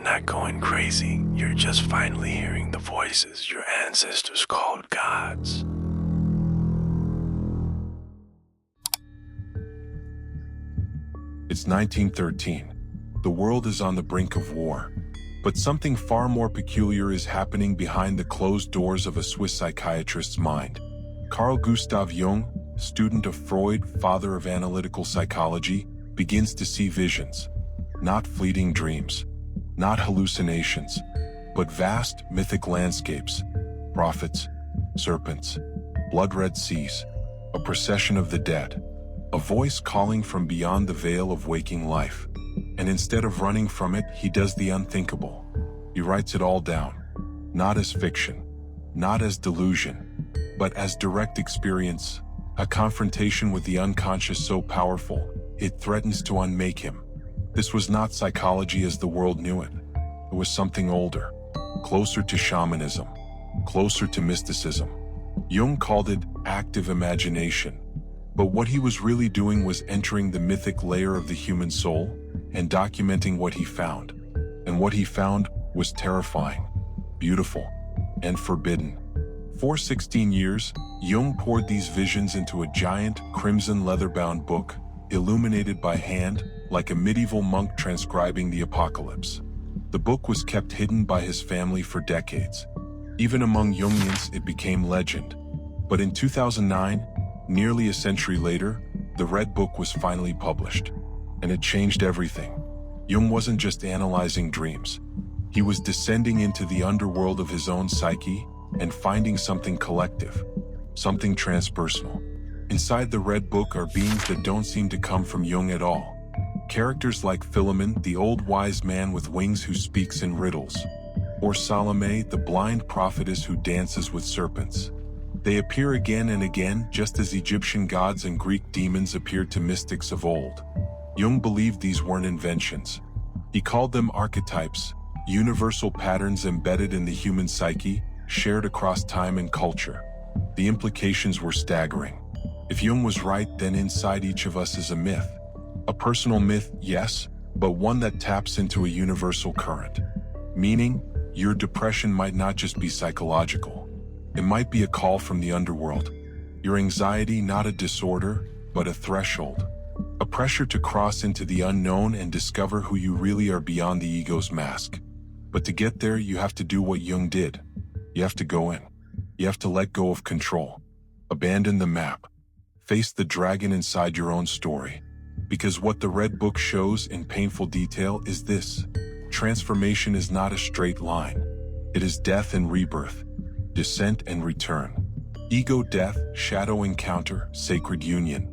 not going crazy. You're just finally hearing the voices your ancestors called gods. It's 1913. The world is on the brink of war. But something far more peculiar is happening behind the closed doors of a Swiss psychiatrist's mind. Carl Gustav Jung, student of Freud, father of analytical psychology, begins to see visions. Not fleeting dreams, not hallucinations, but vast mythic landscapes, prophets, serpents, blood-red seas, a procession of the dead, a voice calling from beyond the veil of waking life. And instead of running from it, he does the unthinkable. He writes it all down, not as fiction, not as delusion, but as direct experience, a confrontation with the unconscious so powerful, it threatens to unmake him. This was not psychology as the world knew it. It was something older, closer to shamanism, closer to mysticism. Jung called it active imagination. But what he was really doing was entering the mythic layer of the human soul and documenting what he found. And what he found was terrifying, beautiful, and forbidden. For 16 years, Jung poured these visions into a giant, crimson leather-bound book, illuminated by hand, like a medieval monk transcribing the apocalypse. The book was kept hidden by his family for decades. Even among Jungians, it became legend. But in 2009, nearly a century later, the Red Book was finally published. And it changed everything. Jung wasn't just analyzing dreams. He was descending into the underworld of his own psyche and finding something collective, something transpersonal. Inside the Red Book are beings that don't seem to come from Jung at all. Characters like Philemon, the old wise man with wings who speaks in riddles, or Salome, the blind prophetess who dances with serpents. They appear again and again, just as Egyptian gods and Greek demons appeared to mystics of old. Jung believed these weren't inventions. He called them archetypes, universal patterns embedded in the human psyche, shared across time and culture. The implications were staggering. If Jung was right, then inside each of us is a myth. A personal myth, yes, but one that taps into a universal current. Meaning, your depression might not just be psychological. It might be a call from the underworld. Your anxiety, not a disorder, but a threshold. A pressure to cross into the unknown and discover who you really are beyond the ego's mask. But to get there, you have to do what Jung did. You have to go in. You have to let go of control. Abandon the map. Face the dragon inside your own story. Because what the Red Book shows in painful detail is this. Transformation is not a straight line. It is death and rebirth, descent and return. Ego death, shadow encounter, sacred union.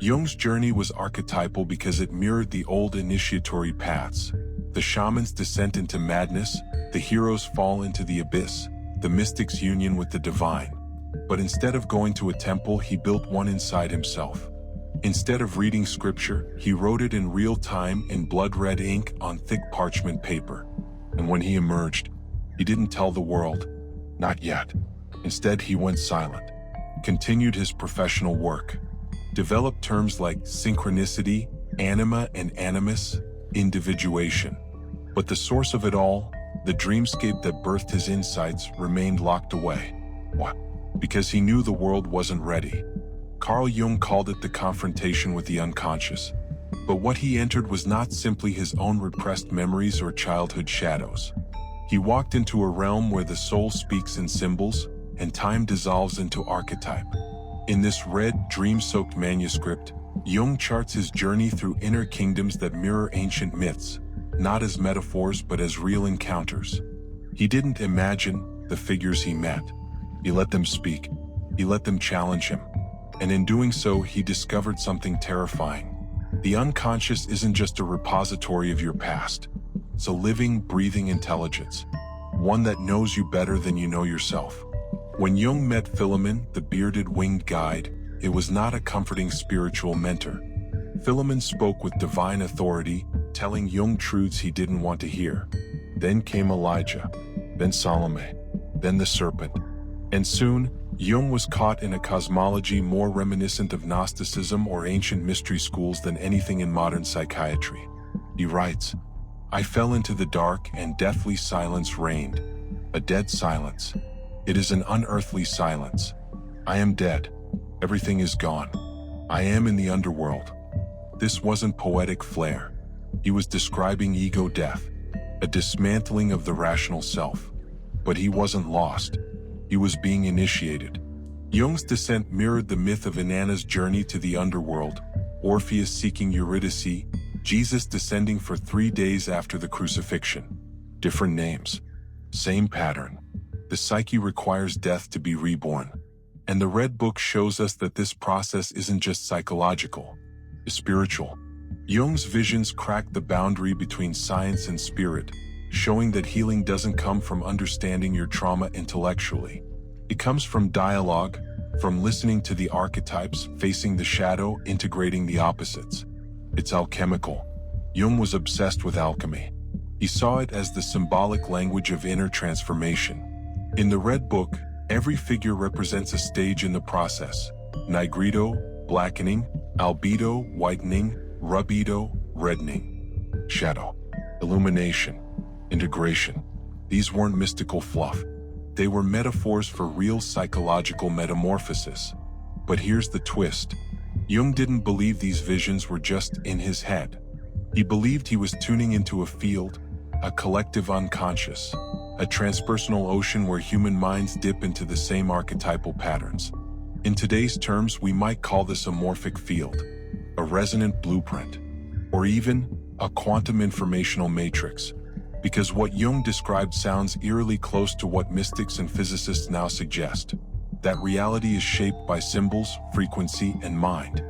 Jung's journey was archetypal because it mirrored the old initiatory paths. The shaman's descent into madness, the hero's fall into the abyss, the mystic's union with the divine. But instead of going to a temple, he built one inside himself. Instead of reading scripture, he wrote it in real time in blood-red ink on thick parchment paper. And when he emerged, he didn't tell the world, not yet. Instead, he went silent, continued his professional work, developed terms like synchronicity, anima and animus, individuation. But the source of it all, the dreamscape that birthed his insights, remained locked away. What? Because he knew the world wasn't ready. Carl Jung called it the confrontation with the unconscious. But what he entered was not simply his own repressed memories or childhood shadows. He walked into a realm where the soul speaks in symbols and time dissolves into archetype. In this red, dream-soaked manuscript, Jung charts his journey through inner kingdoms that mirror ancient myths, not as metaphors but as real encounters. He didn't imagine the figures he met. He let them speak. He let them challenge him. And in doing so, he discovered something terrifying. The unconscious isn't just a repository of your past. It's a living, breathing intelligence, one that knows you better than you know yourself. When Jung met Philemon, the bearded winged guide, it was not a comforting spiritual mentor. Philemon spoke with divine authority, telling Jung truths he didn't want to hear. Then came Elijah, then Salome, then the serpent. And soon, Jung was caught in a cosmology more reminiscent of Gnosticism or ancient mystery schools than anything in modern psychiatry. He writes, I fell into the dark and deathly silence reigned. A dead silence. It is an unearthly silence. I am dead. Everything is gone. I am in the underworld. This wasn't poetic flair. He was describing ego death, a dismantling of the rational self. But he wasn't lost. He was being initiated. Jung's descent mirrored the myth of Inanna's journey to the underworld, Orpheus seeking Eurydice, Jesus descending for 3 days after the crucifixion. Different names. Same pattern. The psyche requires death to be reborn. And the Red Book shows us that this process isn't just psychological, it's spiritual. Jung's visions crack the boundary between science and spirit, showing that healing doesn't come from understanding your trauma intellectually. It comes from dialogue, from listening to the archetypes, facing the shadow, integrating the opposites. It's alchemical. Jung was obsessed with alchemy. He saw it as the symbolic language of inner transformation. In the Red Book, every figure represents a stage in the process. Nigredo, blackening; albedo, whitening; rubedo, reddening; shadow, illumination, integration. These weren't mystical fluff. They were metaphors for real psychological metamorphosis. But here's the twist. Jung didn't believe these visions were just in his head. He believed he was tuning into a field, a collective unconscious, a transpersonal ocean where human minds dip into the same archetypal patterns. In today's terms, we might call this a morphic field, a resonant blueprint, or even a quantum informational matrix, because what Jung described sounds eerily close to what mystics and physicists now suggest, that reality is shaped by symbols, frequency, and mind.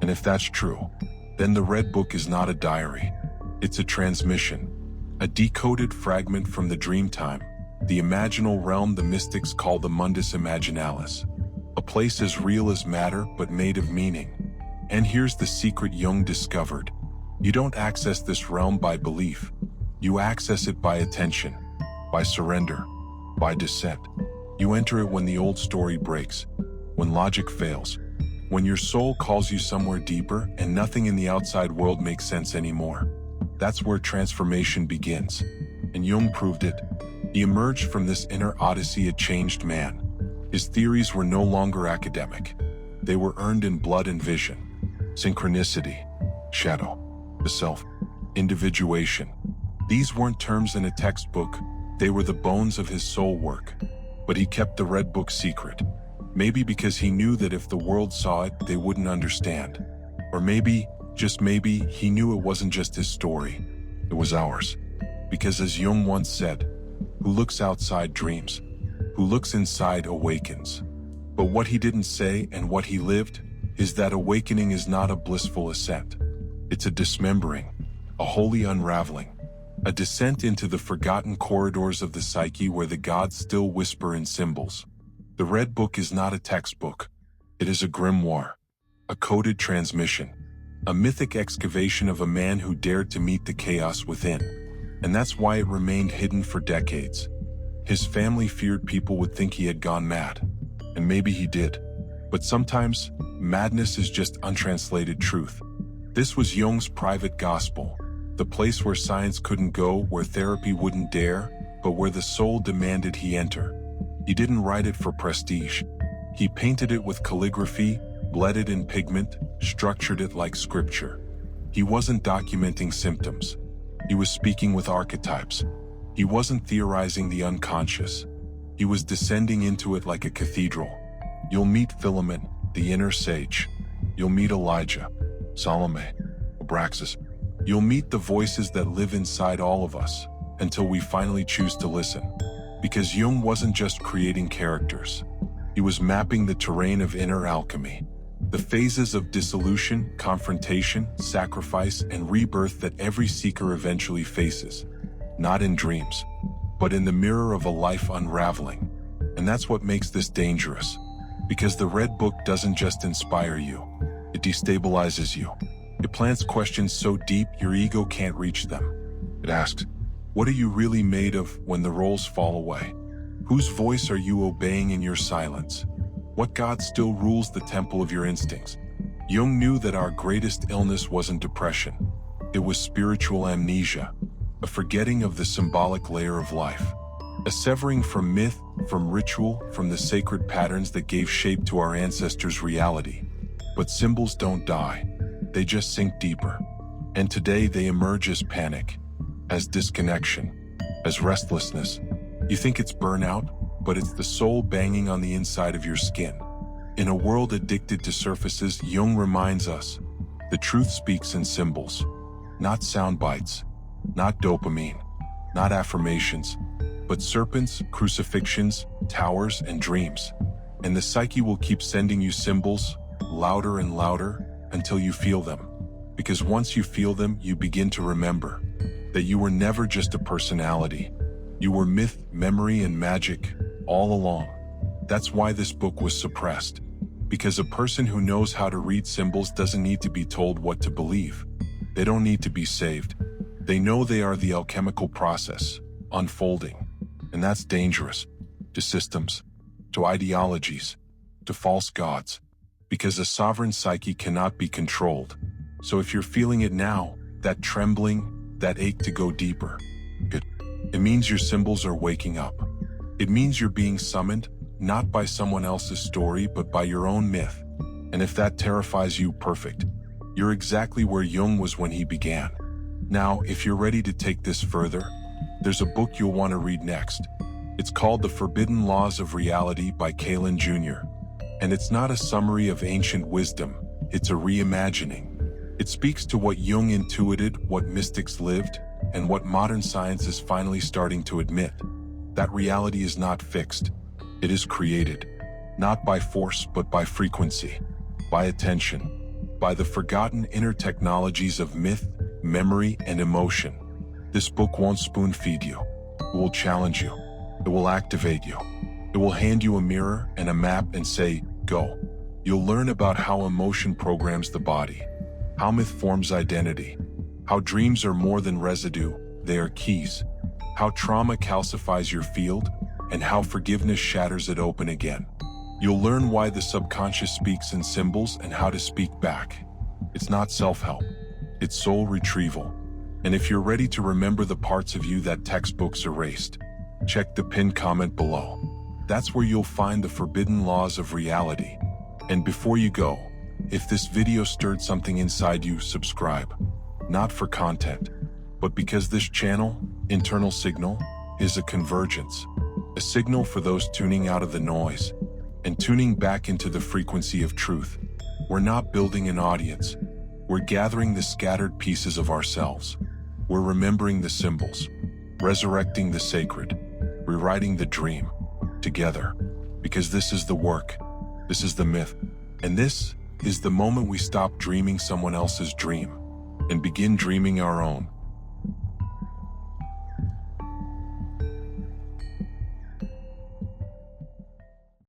And if that's true, then the Red Book is not a diary. It's a transmission, a decoded fragment from the dream time, the imaginal realm the mystics call the mundus imaginalis, a place as real as matter but made of meaning. And here's the secret Jung discovered. You don't access this realm by belief. You access it by attention, by surrender, by descent. You enter it when the old story breaks, when logic fails, when your soul calls you somewhere deeper and nothing in the outside world makes sense anymore. That's where transformation begins. And Jung proved it. He emerged from this inner odyssey a changed man. His theories were no longer academic. They were earned in blood and vision. Synchronicity, shadow, the self, individuation. These weren't terms in a textbook. They were the bones of his soul work. But he kept the Red Book secret. Maybe because he knew that if the world saw it, they wouldn't understand. Or maybe, just maybe, he knew it wasn't just his story. It was ours. Because as Jung once said, who looks outside dreams, who looks inside awakens. But what he didn't say and what he lived is that awakening is not a blissful ascent. It's a dismembering, a holy unraveling, a descent into the forgotten corridors of the psyche where the gods still whisper in symbols. The Red Book is not a textbook. It is a grimoire, a coded transmission, a mythic excavation of a man who dared to meet the chaos within. And that's why it remained hidden for decades. His family feared people would think he had gone mad. And maybe he did. But sometimes, madness is just untranslated truth. This was Jung's private gospel, the place where science couldn't go, where therapy wouldn't dare, but where the soul demanded he enter. He didn't write it for prestige. He painted it with calligraphy, bled it in pigment, structured it like scripture. He wasn't documenting symptoms. He was speaking with archetypes. He wasn't theorizing the unconscious. He was descending into it like a cathedral. You'll meet Philemon, the inner sage. You'll meet Elijah, Salome, Abraxas. You'll meet the voices that live inside all of us until we finally choose to listen. Because Jung wasn't just creating characters. He was mapping the terrain of inner alchemy. The phases of dissolution, confrontation, sacrifice, and rebirth that every seeker eventually faces. Not in dreams, but in the mirror of a life unraveling. And that's what makes this dangerous. Because the Red Book doesn't just inspire you. It destabilizes you. It plants questions so deep your ego can't reach them. It asks, what are you really made of when the roles fall away? Whose voice are you obeying in your silence? What God still rules the temple of your instincts? Jung knew that our greatest illness wasn't depression. It was spiritual amnesia. a forgetting of the symbolic layer of life, a severing from myth, from ritual, from the sacred patterns that gave shape to our ancestors' reality. But symbols don't die, they just sink deeper. And today they emerge as panic, as disconnection, as restlessness. You think it's burnout, but it's the soul banging on the inside of your skin. In a world addicted to surfaces, Jung reminds us, the truth speaks in symbols, not sound bites, not dopamine, not affirmations, but serpents, crucifixions, towers, and dreams. And the psyche will keep sending you symbols, louder and louder, until you feel them. Because once you feel them, you begin to remember that you were never just a personality. You were myth, memory, and magic all along. That's why this book was suppressed. Because a person who knows how to read symbols doesn't need to be told what to believe. They don't need to be saved. They know they are the alchemical process, unfolding. And that's dangerous to systems, to ideologies, to false gods. Because a sovereign psyche cannot be controlled. So if you're feeling it now, that trembling, that ache to go deeper, it means your symbols are waking up. It means you're being summoned, not by someone else's story, but by your own myth. And if that terrifies you, perfect. You're exactly where Jung was when he began. Now, if you're ready to take this further, there's a book you'll want to read next. It's called The Forbidden Laws of Reality by Philemon Jr. And it's not a summary of ancient wisdom, it's a reimagining. It speaks to what Jung intuited, what mystics lived, and what modern science is finally starting to admit. That reality is not fixed. It is created, not by force but by frequency, by attention, by the forgotten inner technologies of myth, memory, and emotion. This book won't spoon-feed you. It will challenge you. It will activate you. It will hand you a mirror and a map and say, go. You'll learn about how emotion programs the body, how myth forms identity, how dreams are more than residue, they are keys, how trauma calcifies your field, and how forgiveness shatters it open again. You'll learn why the subconscious speaks in symbols and how to speak back. It's not self-help, it's soul retrieval. And if you're ready to remember the parts of you that textbooks erased, check the pinned comment below. That's where you'll find the forbidden laws of reality. And before you go, if this video stirred something inside you, subscribe. Not for content, but because this channel, Internal Signal, is a convergence. A signal for those tuning out of the noise and tuning back into the frequency of truth. We're not building an audience. We're gathering the scattered pieces of ourselves. We're remembering the symbols, resurrecting the sacred, rewriting the dream together. Because this is the work, this is the myth, and this is the moment we stop dreaming someone else's dream and begin dreaming our own.